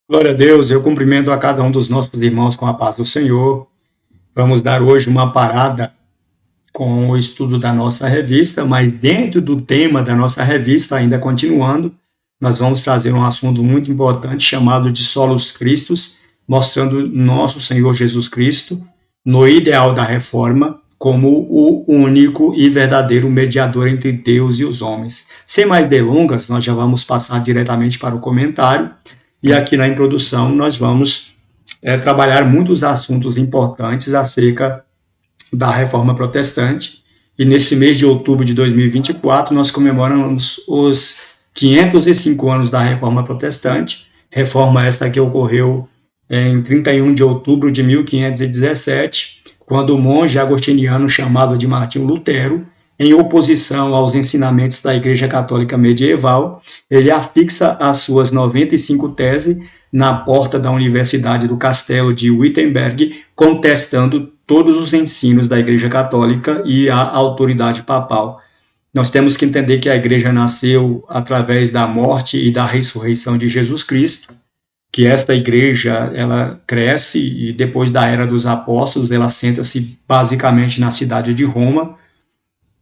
Glória a Deus, eu cumprimento a cada um dos nossos irmãos com a paz do Senhor. Vamos dar hoje uma parada com o estudo da nossa revista, mas dentro do tema da nossa revista, ainda continuando, nós vamos trazer um assunto muito importante chamado de Solos Christus, mostrando nosso Senhor Jesus Cristo no ideal da reforma como o único e verdadeiro mediador entre Deus e os homens. Sem mais delongas, nós já vamos passar diretamente para o comentário. E aqui na introdução nós vamos trabalhar muitos assuntos importantes acerca da Reforma Protestante. E nesse mês de outubro de 2024 nós comemoramos os 505 anos da Reforma Protestante, reforma esta que ocorreu em 31 de outubro de 1517, quando o monge agostiniano chamado de Martinho Lutero, em oposição aos ensinamentos da Igreja Católica medieval, ele afixa as suas 95 teses na porta da Universidade do Castelo de Wittenberg, contestando todos os ensinos da Igreja Católica e a autoridade papal. Nós temos que entender que a Igreja nasceu através da morte e da ressurreição de Jesus Cristo, que esta Igreja ela cresce e depois da Era dos Apóstolos ela senta-se basicamente na cidade de Roma,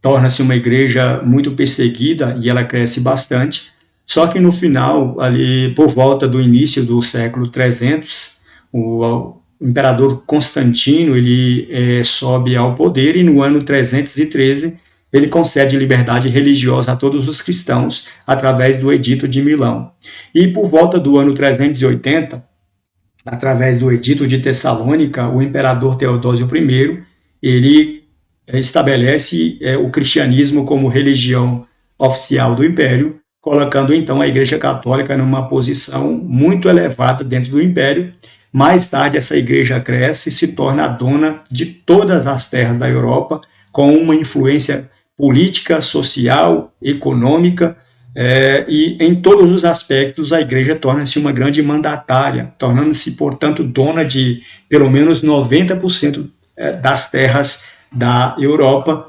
torna-se uma igreja muito perseguida e ela cresce bastante. Só que no final, ali por volta do início do século 300, o imperador Constantino ele sobe ao poder e no ano 313 ele concede liberdade religiosa a todos os cristãos através do Edito de Milão. E por volta do ano 380, através do Edito de Tessalônica, o imperador Teodósio I ele estabelece o cristianismo como religião oficial do Império, colocando então a Igreja Católica numa posição muito elevada dentro do Império. Mais tarde essa igreja cresce e se torna a dona de todas as terras da Europa, com uma influência política, social, econômica, e em todos os aspectos a igreja torna-se uma grande mandatária, tornando-se, portanto, dona de pelo menos 90% das terras da Europa,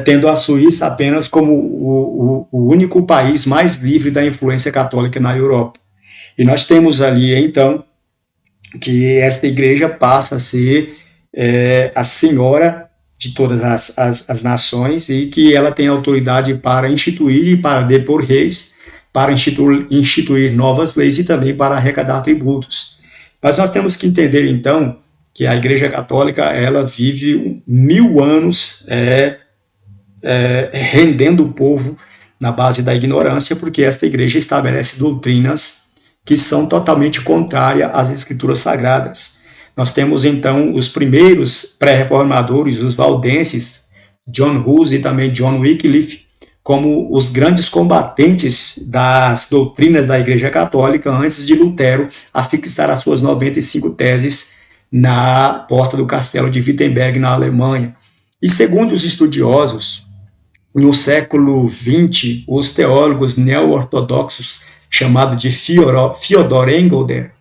tendo a Suíça apenas como o único país mais livre da influência católica na Europa. E nós temos ali, então, que esta igreja passa a ser a senhora de todas as nações e que ela tem autoridade para instituir e para depor reis, para instituir novas leis e também para arrecadar tributos. Mas nós temos que entender, então, que a Igreja Católica ela vive 1000 anos rendendo o povo na base da ignorância, porque esta igreja estabelece doutrinas que são totalmente contrárias às Escrituras Sagradas. Nós temos então os primeiros pré-reformadores, os valdenses, John Hus e também John Wycliffe, como os grandes combatentes das doutrinas da Igreja Católica antes de Lutero afixar as suas 95 teses na porta do castelo de Wittenberg, na Alemanha. E segundo os estudiosos, no século XX, os teólogos neo-ortodoxos, chamados de Fyodor Engelder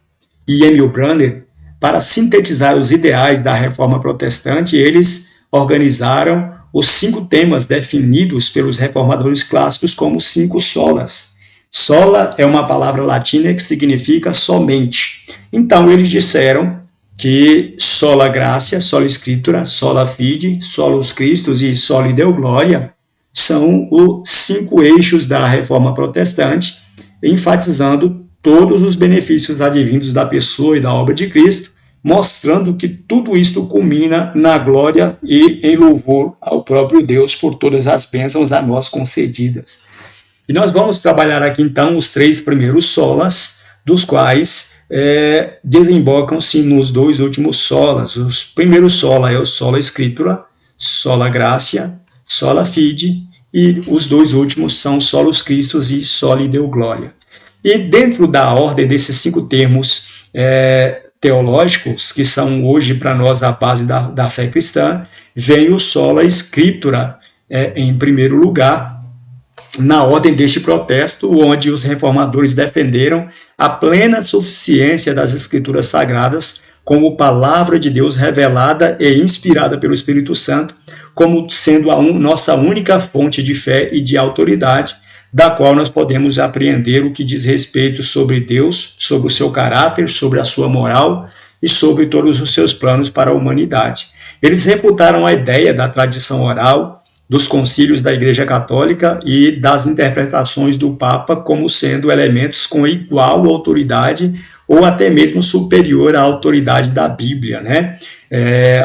e Emil Brunner, para sintetizar os ideais da Reforma Protestante, eles organizaram os 5 temas definidos pelos reformadores clássicos como 5 solas. Sola é uma palavra latina que significa somente. Então, eles disseram que sola gratia, sola scriptura, sola fide, solus Christus e soli Deo gloria são os 5 eixos da Reforma Protestante, enfatizando todos os benefícios advindos da pessoa e da obra de Cristo, mostrando que tudo isto culmina na glória e em louvor ao próprio Deus por todas as bênçãos a nós concedidas. E nós vamos trabalhar aqui então os 3 primeiros solas, dos quais desembocam-se nos 2 últimos solas. O primeiro sola é o sola scriptura, sola gratia, sola fide, e os 2 últimos são solus Christus e soli Deo gloria. E dentro da ordem desses 5 termos teológicos, que são hoje para nós a base da fé cristã, vem o sola scriptura em primeiro lugar, na ordem deste protesto, onde os reformadores defenderam a plena suficiência das Escrituras Sagradas como palavra de Deus revelada e inspirada pelo Espírito Santo, como sendo a nossa única fonte de fé e de autoridade, da qual nós podemos apreender o que diz respeito sobre Deus, sobre o seu caráter, sobre a sua moral e sobre todos os seus planos para a humanidade. Eles refutaram a ideia da tradição oral, dos concílios da Igreja Católica e das interpretações do Papa como sendo elementos com igual autoridade ou até mesmo superior à autoridade da Bíblia, né?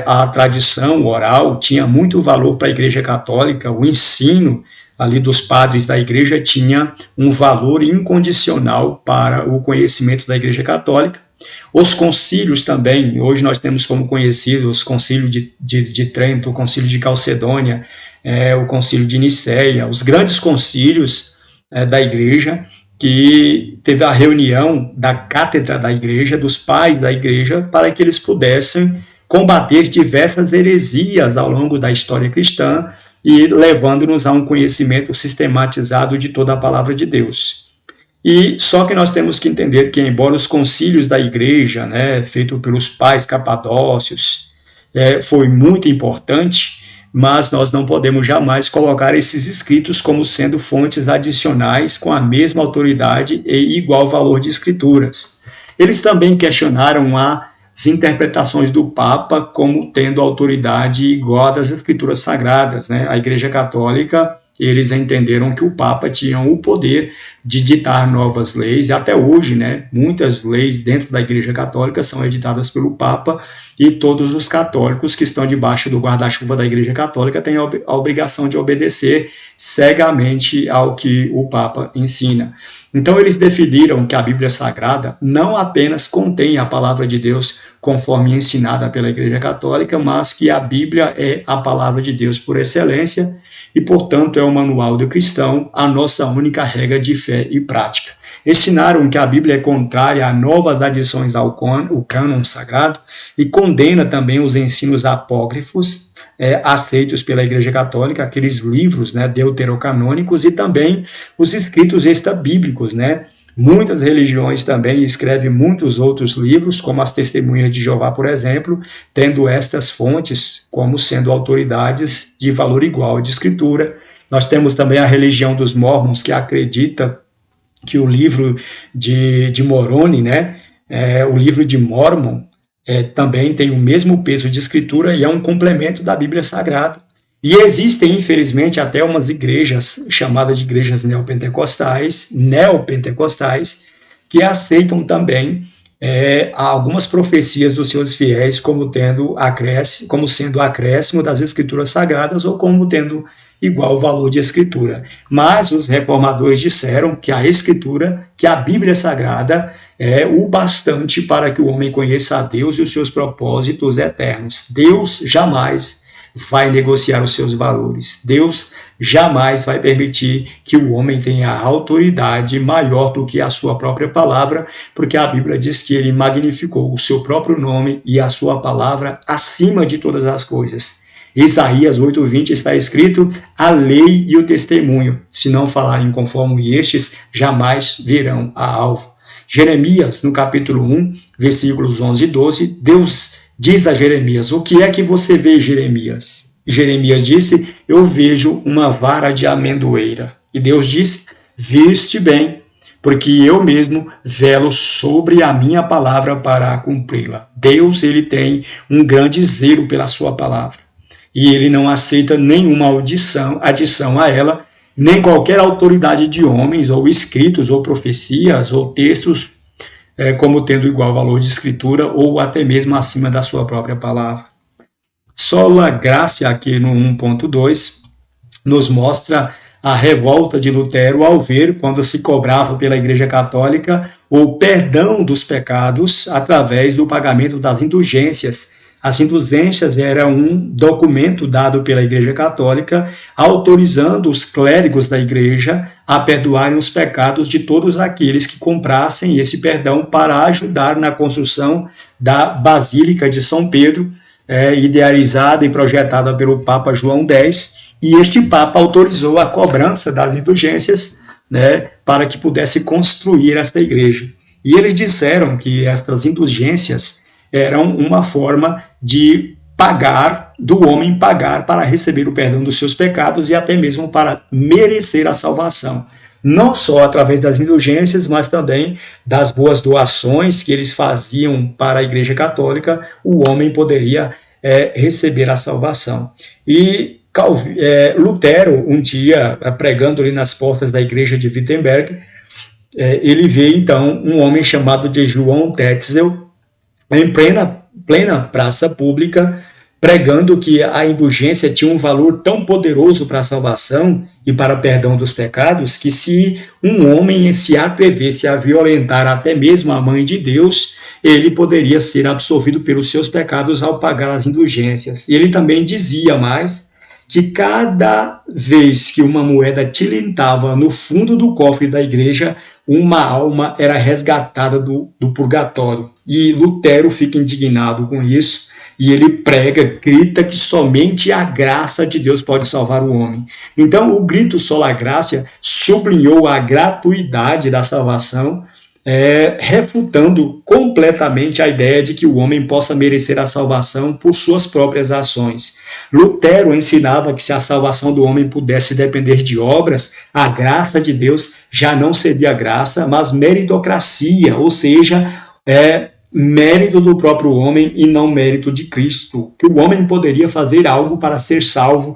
A tradição oral tinha muito valor para a Igreja Católica, o ensino ali dos padres da Igreja tinha um valor incondicional para o conhecimento da Igreja Católica. Os concílios também, hoje nós temos como conhecidos o concílio de Trento, o concílio de Calcedônia, o concílio de Nicéia, os grandes concílios da Igreja, que teve a reunião da cátedra da Igreja, dos pais da Igreja, para que eles pudessem combater diversas heresias ao longo da história cristã e levando-nos a um conhecimento sistematizado de toda a palavra de Deus. E só que nós temos que entender que, embora os concílios da Igreja, né, feito pelos pais capadócios, foi muito importante, mas nós não podemos jamais colocar esses escritos como sendo fontes adicionais com a mesma autoridade e igual valor de escrituras. Eles também questionaram as interpretações do Papa como tendo autoridade igual à das escrituras sagradas, né? A Igreja Católica, eles entenderam que o Papa tinha o poder de ditar novas leis, e até hoje, né, muitas leis dentro da Igreja Católica são editadas pelo Papa, e todos os católicos que estão debaixo do guarda-chuva da Igreja Católica têm a obrigação de obedecer cegamente ao que o Papa ensina. Então eles definiram que a Bíblia Sagrada não apenas contém a palavra de Deus conforme ensinada pela Igreja Católica, mas que a Bíblia é a palavra de Deus por excelência, e, portanto, é o manual do cristão, a nossa única regra de fé e prática. Ensinaram que a Bíblia é contrária a novas adições ao cânon sagrado e condena também os ensinos apócrifos aceitos pela Igreja Católica, aqueles livros, né, deuterocanônicos, e também os escritos extrabíblicos, né? Muitas religiões também escrevem muitos outros livros, como as Testemunhas de Jeová, por exemplo, tendo estas fontes como sendo autoridades de valor igual de escritura. Nós temos também a religião dos Mormons, que acredita que o livro de Moroni, né, o livro de Mormon, também tem o mesmo peso de escritura e é um complemento da Bíblia Sagrada. E existem, infelizmente, até umas igrejas, chamadas de igrejas neopentecostais, que aceitam também algumas profecias dos seus fiéis como sendo acréscimo das escrituras sagradas ou como tendo igual valor de escritura. Mas os reformadores disseram que a escritura, que a Bíblia Sagrada é o bastante para que o homem conheça a Deus e os seus propósitos eternos. Deus jamais vai negociar os seus valores. Deus jamais vai permitir que o homem tenha autoridade maior do que a sua própria palavra, porque a Bíblia diz que ele magnificou o seu próprio nome e a sua palavra acima de todas as coisas. Isaías 8:20 está escrito: a lei e o testemunho, se não falarem conforme estes, jamais verão a alvo. Jeremias, no capítulo 1, versículos 11 e 12, Deus diz a Jeremias: o que é que você vê, Jeremias? Jeremias disse: eu vejo uma vara de amendoeira. E Deus disse: viste bem, porque eu mesmo velo sobre a minha palavra para cumpri-la. Deus, ele tem um grande zelo pela sua palavra. E ele não aceita nenhuma adição a ela, nem qualquer autoridade de homens, ou escritos, ou profecias, ou textos, como tendo igual valor de escritura ou até mesmo acima da sua própria palavra. Sola Gracia, aqui no 1.2, nos mostra a revolta de Lutero ao ver, quando se cobrava pela Igreja Católica, o perdão dos pecados através do pagamento das indulgências. As indulgências eram um documento dado pela Igreja Católica autorizando os clérigos da Igreja a perdoarem os pecados de todos aqueles que comprassem esse perdão para ajudar na construção da Basílica de São Pedro, idealizada e projetada pelo Papa João X, e este Papa autorizou a cobrança das indulgências, né, para que pudesse construir esta igreja. E eles disseram que estas indulgências eram uma forma de do homem pagar para receber o perdão dos seus pecados e até mesmo para merecer a salvação. não só através das indulgências, mas também das boas doações que eles faziam para a Igreja Católica, o homem poderia receber a salvação. E Lutero, um dia, pregando ali nas portas da igreja de Wittenberg, ele vê então um homem chamado de João Tetzel em plena praça pública, pregando que a indulgência tinha um valor tão poderoso para a salvação e para o perdão dos pecados, que se um homem se atrevesse a violentar até mesmo a mãe de Deus, ele poderia ser absolvido pelos seus pecados ao pagar as indulgências. E ele também dizia mais que cada vez que uma moeda tilintava no fundo do cofre da igreja, uma alma era resgatada do purgatório. E Lutero fica indignado com isso, e ele prega, grita que somente a graça de Deus pode salvar o homem. Então, o grito sola gratia sublinhou a gratuidade da salvação, refutando completamente a ideia de que o homem possa merecer a salvação por suas próprias ações. Lutero ensinava que se a salvação do homem pudesse depender de obras, a graça de Deus já não seria graça, mas meritocracia, ou seja, mérito do próprio homem e não mérito de Cristo, que o homem poderia fazer algo para ser salvo,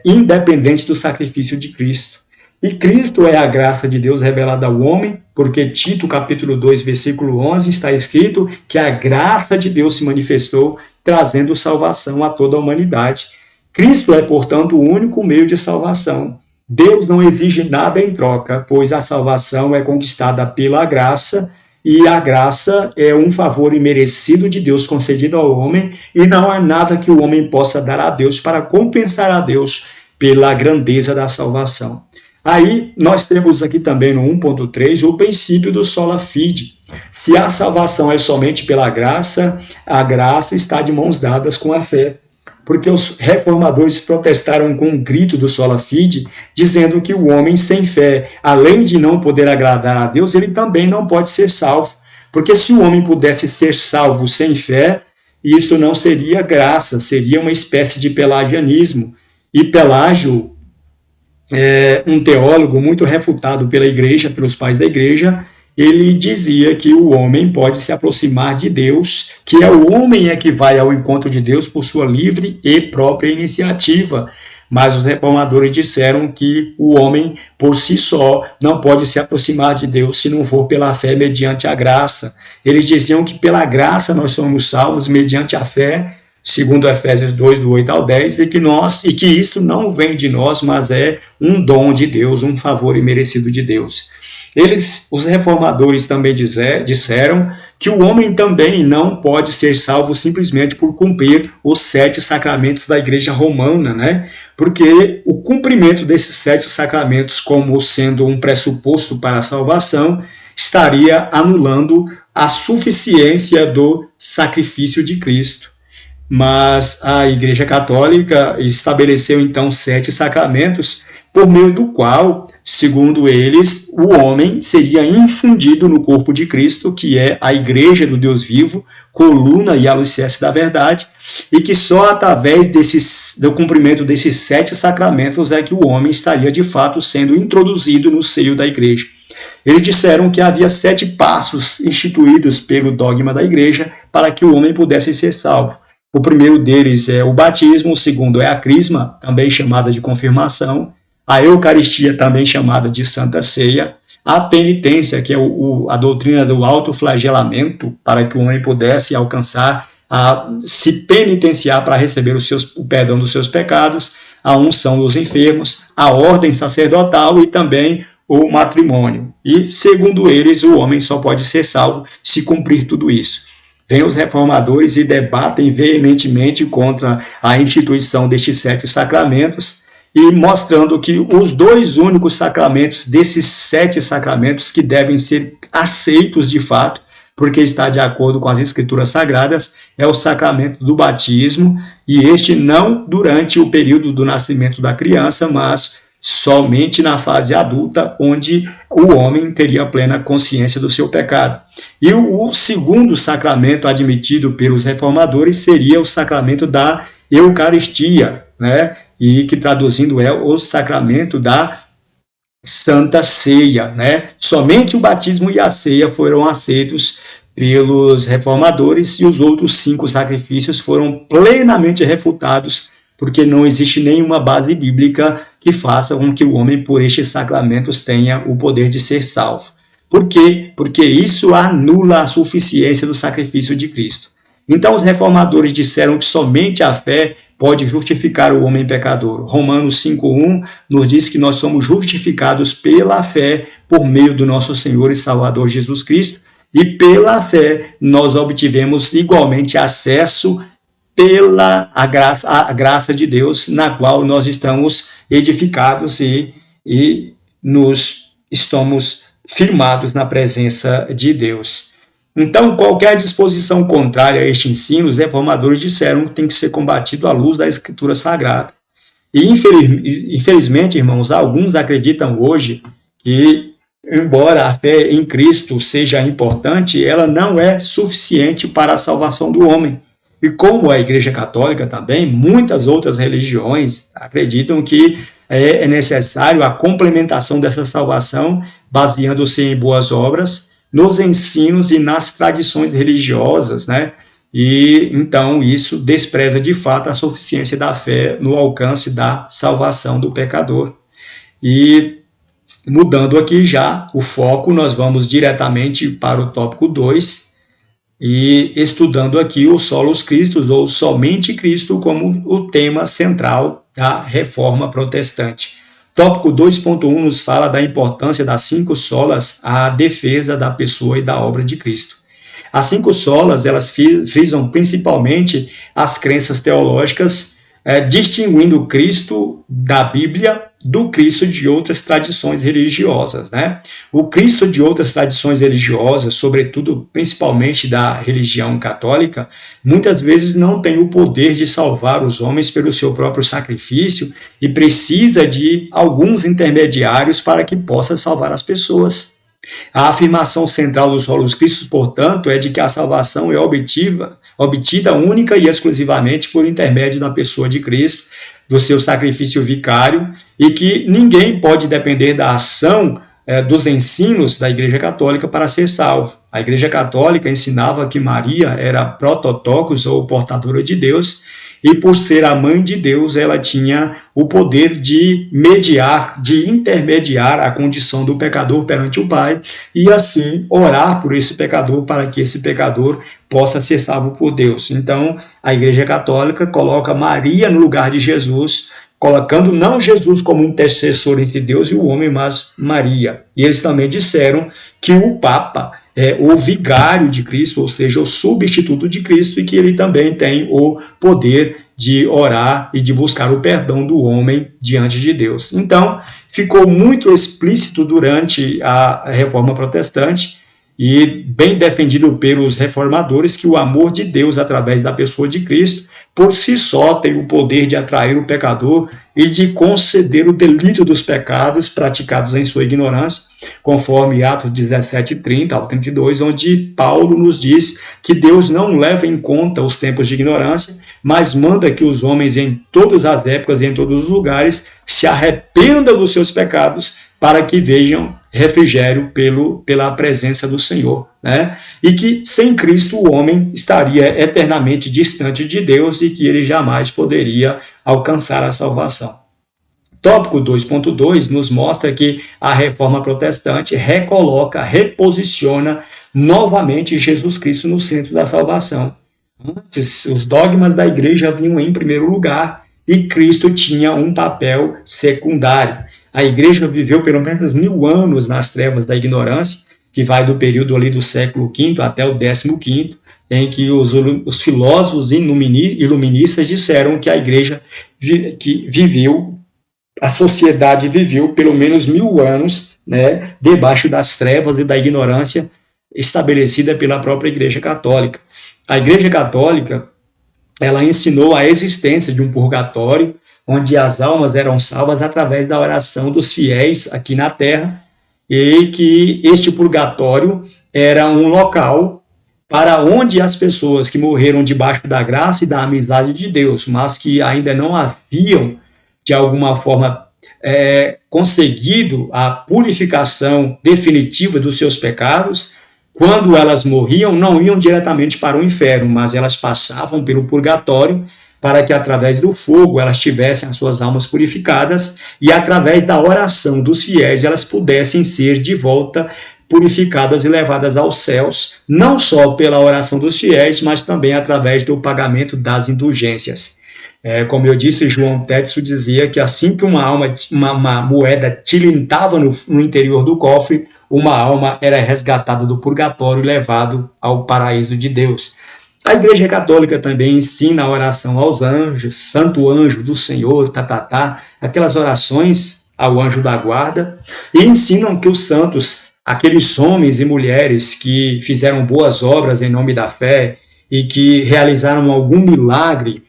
independente do sacrifício de Cristo. E Cristo é a graça de Deus revelada ao homem, porque Tito capítulo 2, versículo 11 está escrito que a graça de Deus se manifestou, trazendo salvação a toda a humanidade. Cristo é, portanto, o único meio de salvação. Deus não exige nada em troca, pois a salvação é conquistada pela graça, e a graça é um favor imerecido de Deus concedido ao homem, e não há nada que o homem possa dar a Deus para compensar a Deus pela grandeza da salvação. Aí nós temos aqui também no 1.3 o princípio do sola fide. Se a salvação é somente pela graça, a graça está de mãos dadas com a fé. Porque os reformadores protestaram com um grito do sola fide, dizendo que o homem sem fé, além de não poder agradar a Deus, ele também não pode ser salvo. Porque se o homem pudesse ser salvo sem fé, isso não seria graça, seria uma espécie de pelagianismo. E Pelágio, um teólogo muito refutado pela igreja, pelos pais da igreja, ele dizia que o homem pode se aproximar de Deus, que o homem que vai ao encontro de Deus por sua livre e própria iniciativa. Mas os reformadores disseram que o homem, por si só, não pode se aproximar de Deus se não for pela fé mediante a graça. Eles diziam que pela graça nós somos salvos mediante a fé, segundo Efésios 2, do 8 ao 10, e que isso não vem de nós, mas é um dom de Deus, um favor imerecido de Deus. Os reformadores também disseram que o homem também não pode ser salvo simplesmente por cumprir os 7 sacramentos da igreja romana, né? Porque o cumprimento desses 7 sacramentos como sendo um pressuposto para a salvação estaria anulando a suficiência do sacrifício de Cristo. Mas a Igreja Católica estabeleceu então 7 sacramentos, por meio do qual, segundo eles, o homem seria infundido no corpo de Cristo, que é a Igreja do Deus vivo, coluna e alicerce da verdade, e que só através do cumprimento desses 7 sacramentos é que o homem estaria de fato sendo introduzido no seio da Igreja. Eles disseram que havia 7 passos instituídos pelo dogma da Igreja para que o homem pudesse ser salvo. O primeiro deles é o batismo, o segundo é a crisma, também chamada de confirmação, a Eucaristia, também chamada de Santa Ceia, a penitência, que é a doutrina do autoflagelamento, para que o homem pudesse alcançar a se penitenciar para receber o perdão dos seus pecados, a unção dos enfermos, a ordem sacerdotal e também o matrimônio. E, segundo eles, o homem só pode ser salvo se cumprir tudo isso. Vêm os reformadores e debatem veementemente contra a instituição destes 7 sacramentos, e mostrando que os 2 únicos sacramentos desses 7 sacramentos que devem ser aceitos de fato, porque está de acordo com as Escrituras Sagradas, é o sacramento do batismo, e este não durante o período do nascimento da criança, mas somente na fase adulta, onde o homem teria plena consciência do seu pecado. E o segundo sacramento admitido pelos reformadores seria o sacramento da Eucaristia, né? E que traduzindo é o sacramento da Santa Ceia, né? Somente o batismo e a ceia foram aceitos pelos reformadores e os outros 5 sacrifícios foram plenamente refutados, porque não existe nenhuma base bíblica que faça com que o homem, por estes sacramentos, tenha o poder de ser salvo. Por quê? Porque isso anula a suficiência do sacrifício de Cristo. Então, os reformadores disseram que somente a fé pode justificar o homem pecador. Romanos 5:1 nos diz que nós somos justificados pela fé por meio do nosso Senhor e Salvador Jesus Cristo, e pela fé nós obtivemos igualmente acesso pela a graça de Deus, na qual nós estamos edificados e nos estamos firmados na presença de Deus. Então, qualquer disposição contrária a este ensino, os reformadores disseram que tem que ser combatido à luz da Escritura Sagrada. E, infelizmente, irmãos, alguns acreditam hoje que, embora a fé em Cristo seja importante, ela não é suficiente para a salvação do homem. E como a Igreja Católica também, muitas outras religiões acreditam que é necessário a complementação dessa salvação, baseando-se em boas obras, nos ensinos e nas tradições religiosas, né? E então isso despreza de fato a suficiência da fé no alcance da salvação do pecador. E mudando aqui já o foco, nós vamos diretamente para o tópico 2 e estudando aqui o Solus Christus, ou somente Cristo, como o tema central da Reforma Protestante. Tópico 2.1 nos fala da importância das 5 solas à defesa da pessoa e da obra de Cristo. As 5 solas, elas frisam principalmente as crenças teológicas, distinguindo Cristo da Bíblia do Cristo de outras tradições religiosas, né? O Cristo de outras tradições religiosas, sobretudo, principalmente da religião católica, muitas vezes não tem o poder de salvar os homens pelo seu próprio sacrifício e precisa de alguns intermediários para que possa salvar as pessoas. A afirmação central dos Solus Christus, portanto, é de que a salvação é obtida única e exclusivamente por intermédio da pessoa de Cristo, do seu sacrifício vicário, e que ninguém pode depender da ação dos ensinos da Igreja Católica para ser salvo. A Igreja Católica ensinava que Maria era prototocos, ou portadora de Deus, e por ser a mãe de Deus, ela tinha o poder de mediar, de intermediar a condição do pecador perante o Pai, e assim orar por esse pecador para que esse pecador possa ser salvo por Deus. Então, a Igreja Católica coloca Maria no lugar de Jesus, colocando não Jesus como intercessor entre Deus e o homem, mas Maria. E eles também disseram que o Papa é o vigário de Cristo, ou seja, o substituto de Cristo, e que ele também tem o poder de orar e de buscar o perdão do homem diante de Deus. Então, ficou muito explícito durante a Reforma Protestante e bem defendido pelos reformadores que o amor de Deus através da pessoa de Cristo por si só tem o poder de atrair o pecador e de conceder o delito dos pecados praticados em sua ignorância, conforme Atos 17:30 ao 32, onde Paulo nos diz que Deus não leva em conta os tempos de ignorância, mas manda que os homens em todas as épocas e em todos os lugares se arrependam dos seus pecados para que vejam refrigério pela presença do Senhor, né? E que sem Cristo o homem estaria eternamente distante de Deus e que ele jamais poderia alcançar a salvação. Tópico 2.2 nos mostra que a Reforma Protestante reposiciona novamente Jesus Cristo no centro da salvação. Antes, os dogmas da igreja vinham em primeiro lugar e Cristo tinha um papel secundário. A igreja viveu pelo menos 1000 anos nas trevas da ignorância, que vai do período ali do século V até o 15º, em que os filósofos iluministas disseram que a igreja a sociedade viveu pelo menos 1000 anos, né, debaixo das trevas e da ignorância estabelecida pela própria Igreja Católica. A Igreja Católica, ela ensinou a existência de um purgatório, onde as almas eram salvas através da oração dos fiéis aqui na Terra, e que este purgatório era um local para onde as pessoas que morreram debaixo da graça e da amizade de Deus, mas que ainda não haviam, de alguma forma, conseguido a purificação definitiva dos seus pecados, quando elas morriam, não iam diretamente para o inferno, mas elas passavam pelo purgatório para que, através do fogo, elas tivessem as suas almas purificadas e, através da oração dos fiéis, elas pudessem ser de volta purificadas e levadas aos céus, não só pela oração dos fiéis, mas também através do pagamento das indulgências. Como eu disse, João Tetsu dizia que assim que uma moeda tilintava no interior do cofre, uma alma era resgatada do purgatório e levado ao paraíso de Deus. A Igreja Católica também ensina a oração aos anjos, Santo Anjo do Senhor, aquelas orações ao anjo da guarda, e ensinam que os santos, aqueles homens e mulheres que fizeram boas obras em nome da fé e que realizaram algum milagre,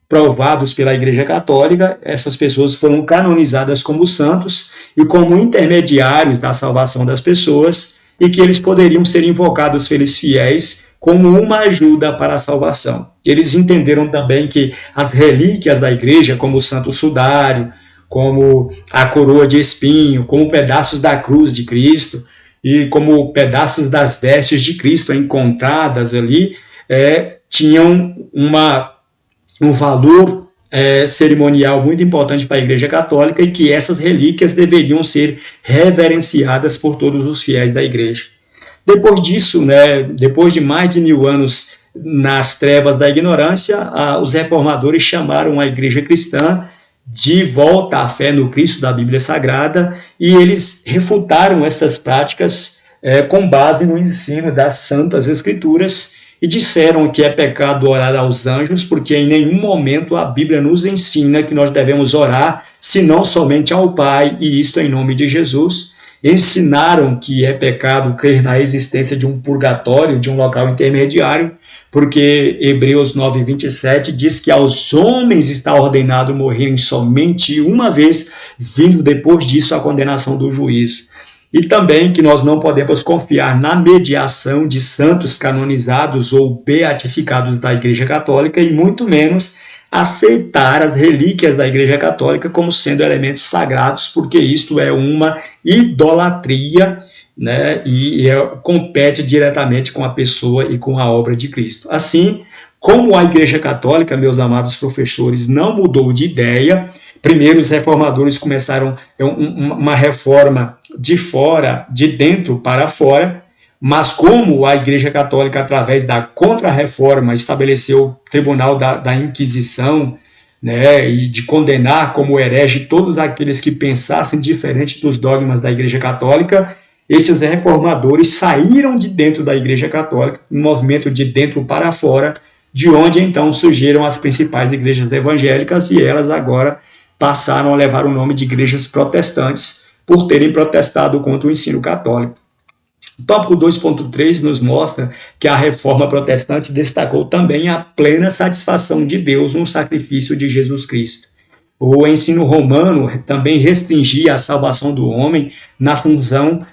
provados pela Igreja Católica, essas pessoas foram canonizadas como santos e como intermediários da salvação das pessoas, e que eles poderiam ser invocados pelos fiéis como uma ajuda para a salvação. Eles entenderam também que as relíquias da Igreja, como o Santo Sudário, como a coroa de espinho, como pedaços da cruz de Cristo e como pedaços das vestes de Cristo encontradas ali, tinham um valor cerimonial muito importante para a Igreja Católica, e que essas relíquias deveriam ser reverenciadas por todos os fiéis da Igreja. Depois disso, depois de mais de 1000 anos nas trevas da ignorância, os reformadores chamaram a Igreja cristã de volta à fé no Cristo da Bíblia Sagrada, e eles refutaram essas práticas com base no ensino das Santas Escrituras, e disseram que é pecado orar aos anjos, porque em nenhum momento a Bíblia nos ensina que nós devemos orar, senão somente ao Pai, e isto em nome de Jesus. Ensinaram que é pecado crer na existência de um purgatório, de um local intermediário, porque Hebreus 9:27 diz que aos homens está ordenado morrerem somente uma vez, vindo depois disso a condenação do juízo. E também que nós não podemos confiar na mediação de santos canonizados ou beatificados da Igreja Católica, e muito menos aceitar as relíquias da Igreja Católica como sendo elementos sagrados, porque isto é uma idolatria, e compete diretamente com a pessoa e com a obra de Cristo. Assim, como a Igreja Católica, meus amados professores, não mudou de ideia, primeiro os reformadores começaram uma reforma de dentro para fora, mas como a Igreja Católica, através da Contra-Reforma, estabeleceu o Tribunal da Inquisição, e de condenar como herege todos aqueles que pensassem diferente dos dogmas da Igreja Católica, estes reformadores saíram de dentro da Igreja Católica, um movimento de dentro para fora, de onde então surgiram as principais igrejas evangélicas, e elas agora passaram a levar o nome de igrejas protestantes, por terem protestado contra o ensino católico. O tópico 2.3 nos mostra que a reforma protestante destacou também a plena satisfação de Deus no sacrifício de Jesus Cristo. O ensino romano também restringia a salvação do homem na função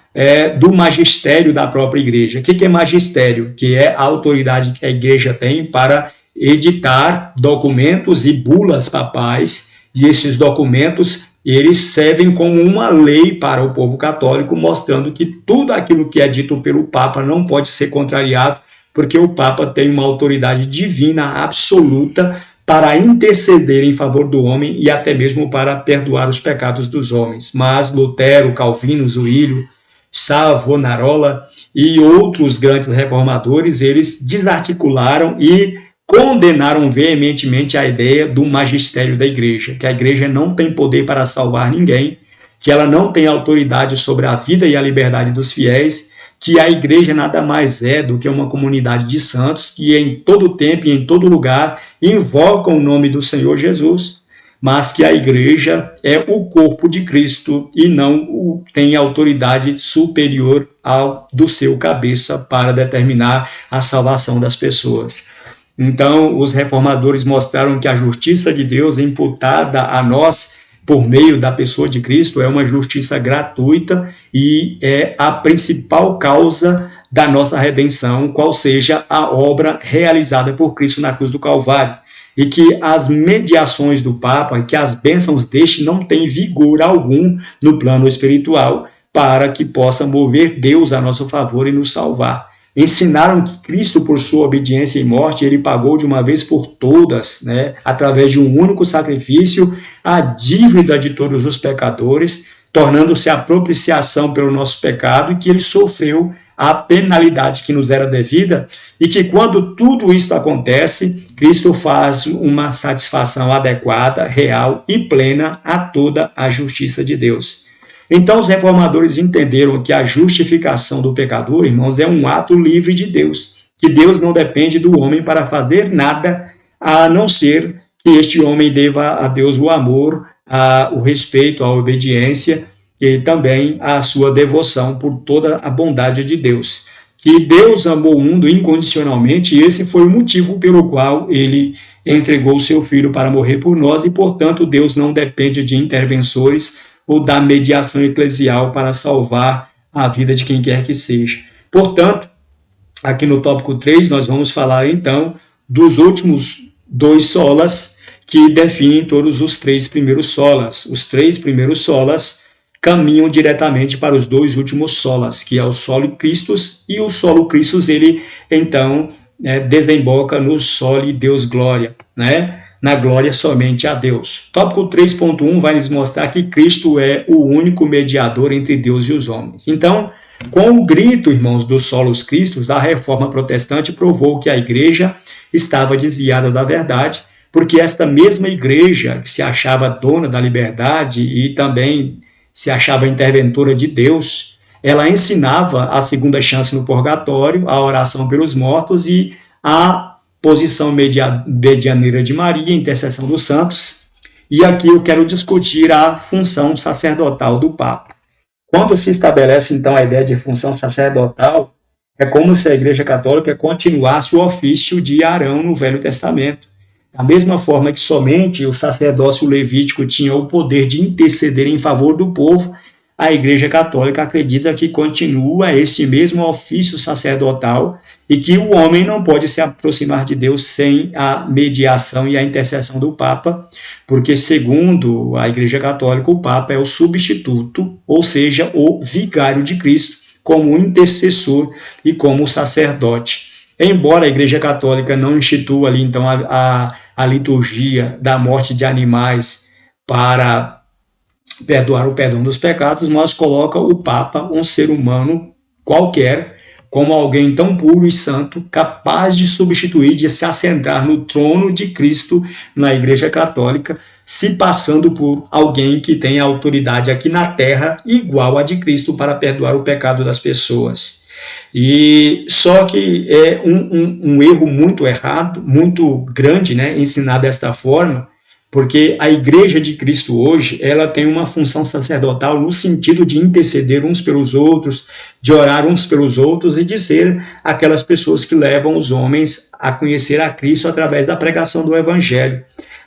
do magistério da própria igreja. O que é magistério? Que é a autoridade que a igreja tem para editar documentos e bulas papais, e esses documentos eles servem como uma lei para o povo católico, mostrando que tudo aquilo que é dito pelo Papa não pode ser contrariado, porque o Papa tem uma autoridade divina absoluta para interceder em favor do homem e até mesmo para perdoar os pecados dos homens. Mas Lutero, Calvino, Zuílio, Savonarola e outros grandes reformadores, eles desarticularam e condenaram veementemente a ideia do magistério da igreja, que a igreja não tem poder para salvar ninguém, que ela não tem autoridade sobre a vida e a liberdade dos fiéis, que a igreja nada mais é do que uma comunidade de santos que em todo tempo e em todo lugar invocam o nome do Senhor Jesus, mas que a igreja é o corpo de Cristo e não tem autoridade superior ao do seu cabeça para determinar a salvação das pessoas. Então, os reformadores mostraram que a justiça de Deus imputada a nós por meio da pessoa de Cristo é uma justiça gratuita e é a principal causa da nossa redenção, qual seja a obra realizada por Cristo na cruz do Calvário. e que as mediações do Papa, que as bênçãos deste não têm vigor algum no plano espiritual para que possa mover Deus a nosso favor e nos salvar. Ensinaram que Cristo, por sua obediência e morte, ele pagou de uma vez por todas, né, através de um único sacrifício, a dívida de todos os pecadores, tornando-se a propiciação pelo nosso pecado, e que ele sofreu a penalidade que nos era devida, e que quando tudo isso acontece, Cristo faz uma satisfação adequada, real e plena a toda a justiça de Deus. Então os reformadores entenderam que a justificação do pecador, irmãos, é um ato livre de Deus, que Deus não depende do homem para fazer nada, a não ser que este homem deva a Deus o amor, o respeito, a obediência e também a sua devoção por toda a bondade de Deus. Que Deus amou o mundo incondicionalmente e esse foi o motivo pelo qual ele entregou o seu Filho para morrer por nós e, portanto, Deus não depende de intervenções ou da mediação eclesial para salvar a vida de quem quer que seja. Portanto, aqui no tópico 3, nós vamos falar então dos últimos 2 solas que definem todos os 3 primeiros solas. Os 3 primeiros solas caminham diretamente para os 2 últimos solas, que é o solo Christus, e o solo Christus, ele então desemboca no soli Deus glória, né? Na glória somente a Deus. Tópico 3.1 vai nos mostrar que Cristo é o único mediador entre Deus e os homens. Então, com o grito, irmãos, dos solos Christus, a reforma protestante provou que a igreja estava desviada da verdade, porque esta mesma igreja que se achava dona da liberdade e também se achava interventora de Deus, ela ensinava a segunda chance no purgatório, a oração pelos mortos e a posição medianeira de Maria, intercessão dos santos. E aqui eu quero discutir a função sacerdotal do Papa. Quando se estabelece, então, a ideia de função sacerdotal, é como se a Igreja Católica continuasse o ofício de Arão no Velho Testamento. Da mesma forma que somente o sacerdócio levítico tinha o poder de interceder em favor do povo, a Igreja Católica acredita que continua este mesmo ofício sacerdotal e que o homem não pode se aproximar de Deus sem a mediação e a intercessão do Papa, porque, segundo a Igreja Católica, o Papa é o substituto, ou seja, o vigário de Cristo, como intercessor e como sacerdote. Embora a Igreja Católica não institua ali, então, a liturgia da morte de animais para perdoar o perdão dos pecados, mas coloca o Papa, um ser humano qualquer, como alguém tão puro e santo, capaz de substituir, de se assentar no trono de Cristo na Igreja Católica, se passando por alguém que tem autoridade aqui na terra igual a de Cristo para perdoar o pecado das pessoas. E só que é um erro muito errado, muito grande, né, ensinar desta forma, porque a Igreja de Cristo hoje, ela tem uma função sacerdotal no sentido de interceder uns pelos outros, de orar uns pelos outros e de ser aquelas pessoas que levam os homens a conhecer a Cristo através da pregação do Evangelho.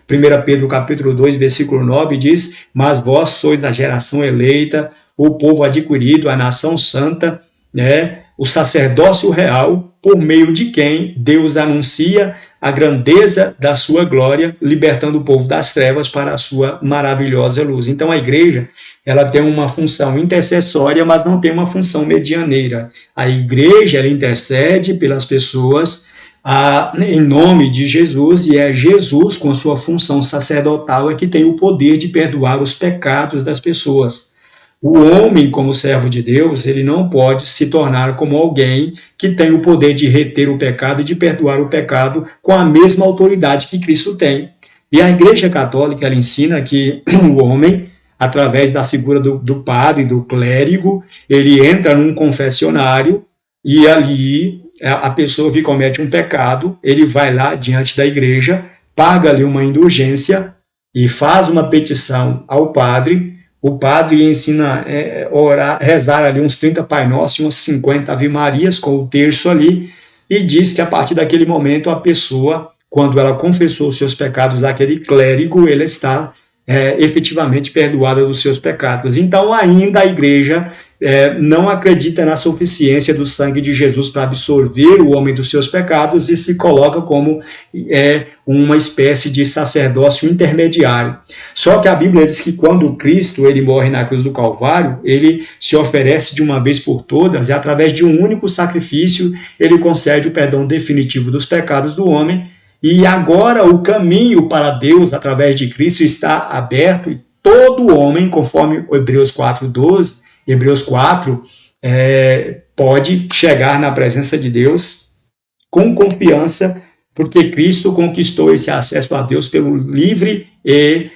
1 Pedro capítulo 2, versículo 9 diz: mas vós sois da geração eleita, o povo adquirido, a nação santa, né, o sacerdócio real, por meio de quem Deus anuncia a grandeza da sua glória, libertando o povo das trevas para a sua maravilhosa luz. Então a igreja, ela tem uma função intercessória, mas não tem uma função medianeira. A igreja, ela intercede pelas pessoas em nome de Jesus, e é Jesus, com sua função sacerdotal, é que tem o poder de perdoar os pecados das pessoas. O homem, como servo de Deus, ele não pode se tornar como alguém que tem o poder de reter o pecado e de perdoar o pecado com a mesma autoridade que Cristo tem. E a Igreja Católica, ela ensina que o homem, através da figura do padre, do clérigo, ele entra num confessionário e ali a pessoa que comete um pecado, ele vai lá diante da igreja, paga ali uma indulgência e faz uma petição ao padre. O padre ensina a rezar ali uns 30 Pai Nosso e umas 50 Ave Marias com o terço ali, e diz que a partir daquele momento a pessoa, quando ela confessou os seus pecados àquele clérigo, ela está efetivamente perdoada dos seus pecados. Então ainda a igreja, não acredita na suficiência do sangue de Jesus para absorver o homem dos seus pecados e se coloca como uma espécie de sacerdócio intermediário. Só que a Bíblia diz que quando Cristo ele morre na cruz do Calvário, ele se oferece de uma vez por todas e através de um único sacrifício ele concede o perdão definitivo dos pecados do homem. E agora o caminho para Deus através de Cristo está aberto e todo homem, conforme Hebreus 4:12, Hebreus 4, pode chegar na presença de Deus com confiança, porque Cristo conquistou esse acesso a Deus pelo livre e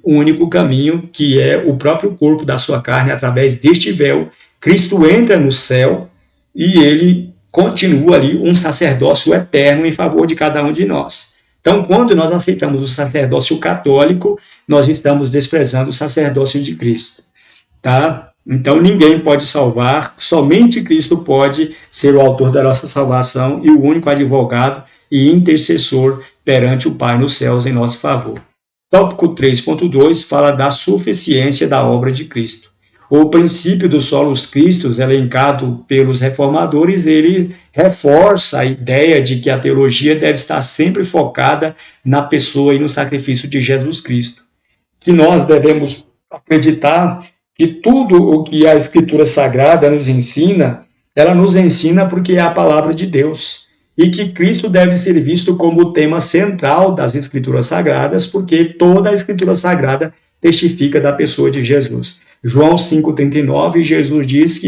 único caminho, que é o próprio corpo da sua carne, através deste véu. Cristo entra no céu e ele continua ali um sacerdócio eterno em favor de cada um de nós. Então, quando nós aceitamos o sacerdócio católico, nós estamos desprezando o sacerdócio de Cristo. Tá? Então, ninguém pode salvar, somente Cristo pode ser o autor da nossa salvação e o único advogado e intercessor perante o Pai nos céus em nosso favor. Tópico 3.2 fala da suficiência da obra de Cristo. O princípio dos solos cristos, elencado pelos reformadores, ele reforça a ideia de que a teologia deve estar sempre focada na pessoa e no sacrifício de Jesus Cristo. Que nós devemos acreditar que tudo o que a Escritura Sagrada nos ensina, ela nos ensina porque é a palavra de Deus. E que Cristo deve ser visto como o tema central das Escrituras Sagradas, porque toda a Escritura Sagrada testifica da pessoa de Jesus. João 5,39, Jesus diz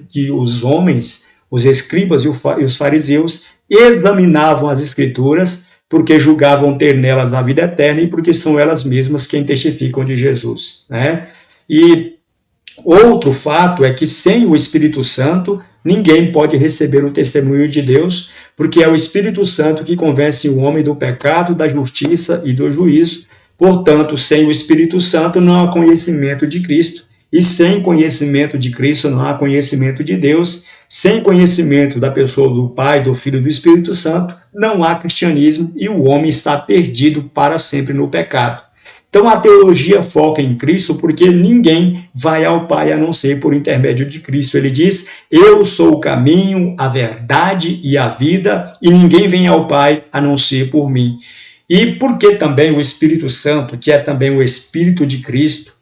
que os homens, os escribas e os fariseus examinavam as Escrituras porque julgavam ter nelas a vida eterna e porque são elas mesmas quem testificam de Jesus. Né? E outro fato é que sem o Espírito Santo, ninguém pode receber o testemunho de Deus, porque é o Espírito Santo que convence o homem do pecado, da justiça e do juízo. Portanto, sem o Espírito Santo não há conhecimento de Cristo, e sem conhecimento de Cristo não há conhecimento de Deus. Sem conhecimento da pessoa do Pai, do Filho e do Espírito Santo, não há cristianismo e o homem está perdido para sempre no pecado. Então a teologia foca em Cristo porque ninguém vai ao Pai a não ser por intermédio de Cristo. Ele diz, eu sou o caminho, a verdade e a vida, e ninguém vem ao Pai a não ser por mim. E porque também o Espírito Santo, que é também o Espírito de Cristo,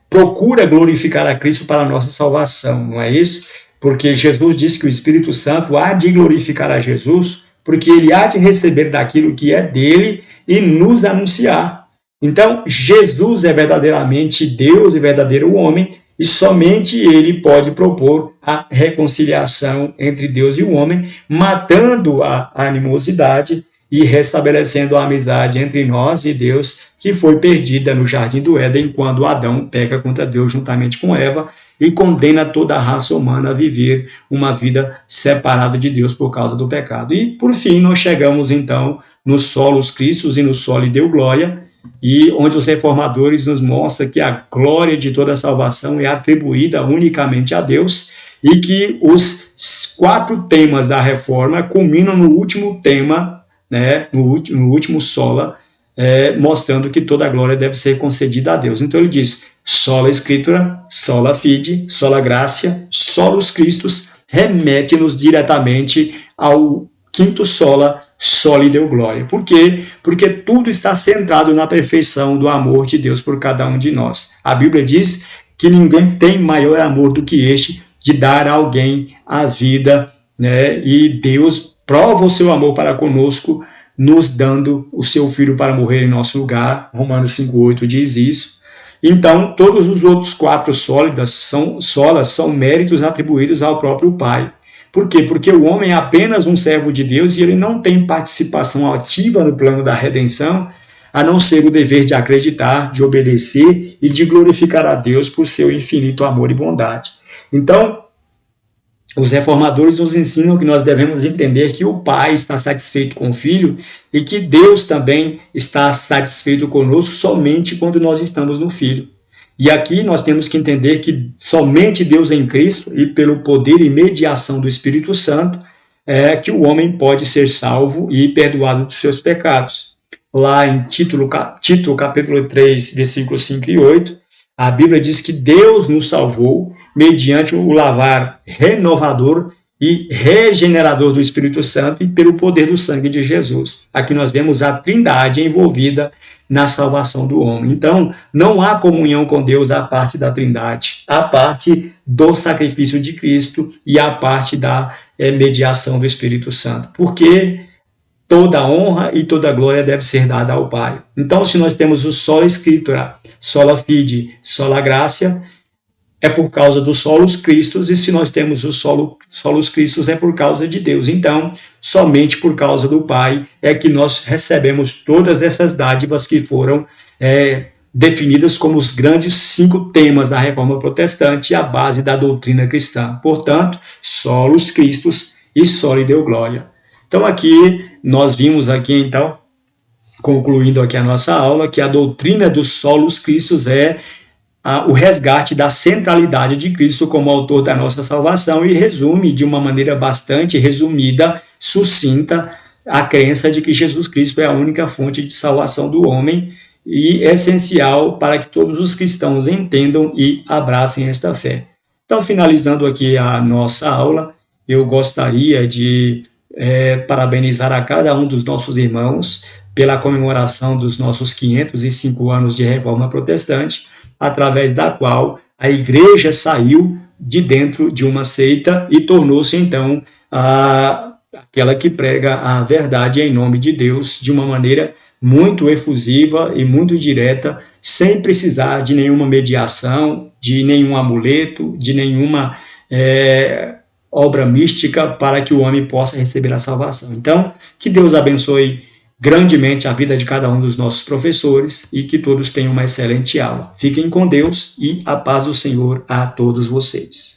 procura glorificar a Cristo para a nossa salvação, não é isso? Porque Jesus disse que o Espírito Santo há de glorificar a Jesus, porque ele há de receber daquilo que é dele e nos anunciar. Então, Jesus é verdadeiramente Deus e verdadeiro homem, e somente ele pode propor a reconciliação entre Deus e o homem, matando a animosidade e restabelecendo a amizade entre nós e Deus, que foi perdida no Jardim do Éden, quando Adão peca contra Deus juntamente com Eva e condena toda a raça humana a viver uma vida separada de Deus por causa do pecado. E, por fim, nós chegamos, então, nos solos Cristos e no soli Deo Glória, e onde os reformadores nos mostram que a glória de toda a salvação é atribuída unicamente a Deus e que os 4 temas da reforma culminam no último tema, né, no último sola, mostrando que toda a glória deve ser concedida a Deus. Então ele diz, sola Scriptura, sola fide, sola gratia, solus Christus, remete-nos diretamente ao quinto sola, soli Deo Glória. Por quê? Porque tudo está centrado na perfeição do amor de Deus por cada um de nós. A Bíblia diz que ninguém tem maior amor do que este, de dar a alguém a vida, né? E Deus prova o seu amor para conosco, nos dando o seu Filho para morrer em nosso lugar. Romanos 5,8 diz isso. Então, todos os outros 4 solas são méritos atribuídos ao próprio Pai. Por quê? Porque o homem é apenas um servo de Deus e ele não tem participação ativa no plano da redenção, a não ser o dever de acreditar, de obedecer e de glorificar a Deus por seu infinito amor e bondade. Então, os reformadores nos ensinam que nós devemos entender que o Pai está satisfeito com o Filho e que Deus também está satisfeito conosco somente quando nós estamos no Filho. E aqui nós temos que entender que somente Deus em Cristo e pelo poder e mediação do Espírito Santo é que o homem pode ser salvo e perdoado dos seus pecados. Lá em Tito capítulo 3, versículos 5 e 8, A Bíblia diz que Deus nos salvou mediante o lavar renovador e regenerador do Espírito Santo e pelo poder do sangue de Jesus. Aqui nós vemos a Trindade envolvida na salvação do homem. Então, não há comunhão com Deus à parte da Trindade, à parte do sacrifício de Cristo e à parte da mediação do Espírito Santo. Porque toda honra e toda glória deve ser dada ao Pai. Então, se nós temos o sola scriptura, sola fide, sola gratia, é por causa do solus Christus, e se nós temos o solus Christus é por causa de Deus. Então, somente por causa do Pai é que nós recebemos todas essas dádivas que foram definidas como os grandes 5 temas da Reforma Protestante e a base da doutrina cristã. Portanto, solus Christus e soli Deo Gloria. Então, aqui, nós vimos aqui, então, concluindo aqui a nossa aula, que a doutrina do solus Christus é o resgate da centralidade de Cristo como autor da nossa salvação e resume de uma maneira bastante resumida, sucinta, a crença de que Jesus Cristo é a única fonte de salvação do homem e essencial para que todos os cristãos entendam e abracem esta fé. Então, finalizando aqui a nossa aula, eu gostaria de parabenizar a cada um dos nossos irmãos pela comemoração dos nossos 505 anos de Reforma Protestante, através da qual a igreja saiu de dentro de uma seita e tornou-se, então, aquela que prega a verdade em nome de Deus de uma maneira muito efusiva e muito direta, sem precisar de nenhuma mediação, de nenhum amuleto, de nenhuma obra mística para que o homem possa receber a salvação. Então, que Deus abençoe grandemente a vida de cada um dos nossos professores e que todos tenham uma excelente aula. Fiquem com Deus e a paz do Senhor a todos vocês.